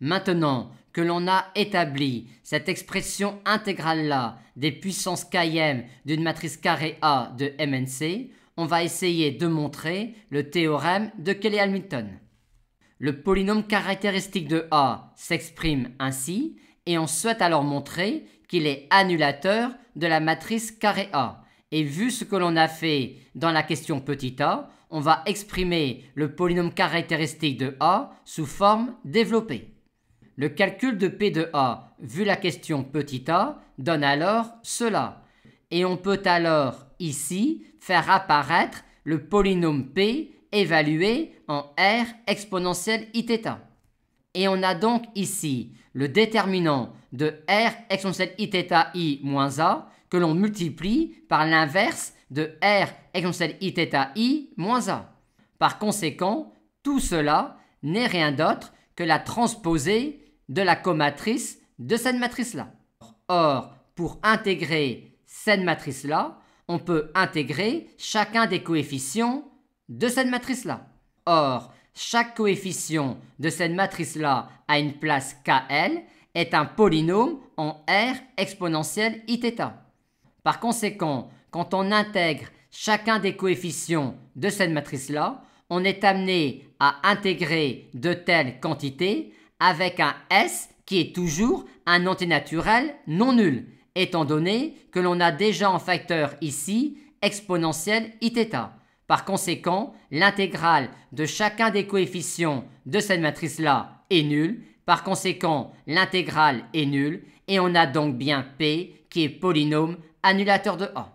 Maintenant que l'on a établi cette expression intégrale-là des puissances km d'une matrice carrée A de MNC, on va essayer de montrer le théorème de Cayley-Hamilton. Le polynôme caractéristique de A s'exprime ainsi et on souhaite alors montrer qu'il est annulateur de la matrice carré A. Et vu ce que l'on a fait dans la question petit a, on va exprimer le polynôme caractéristique de A sous forme développée. Le calcul de P de A, vu la question petit a, donne alors cela. Et on peut alors ici faire apparaître le polynôme P évalué en R exponentielle Iθ. Et on a donc ici le déterminant de R exponentielle Iθi moins A que l'on multiplie par l'inverse de R exponentielle Iθi moins A. Par conséquent, tout cela n'est rien d'autre que la transposée de la comatrice de cette matrice-là. Or, pour intégrer cette matrice-là, on peut intégrer chacun des coefficients de cette matrice-là. Or, chaque coefficient de cette matrice-là à une place KL est un polynôme en R exponentielle Iθ. Par conséquent, quand on intègre chacun des coefficients de cette matrice-là, on est amené à intégrer de telles quantités avec un S qui est toujours un antinaturel non nul, étant donné que l'on a déjà en facteur ici exponentielle Iθ. Par conséquent, l'intégrale de chacun des coefficients de cette matrice-là est nulle. Par conséquent, l'intégrale est nulle et on a donc bien P qui est polynôme annulateur de A.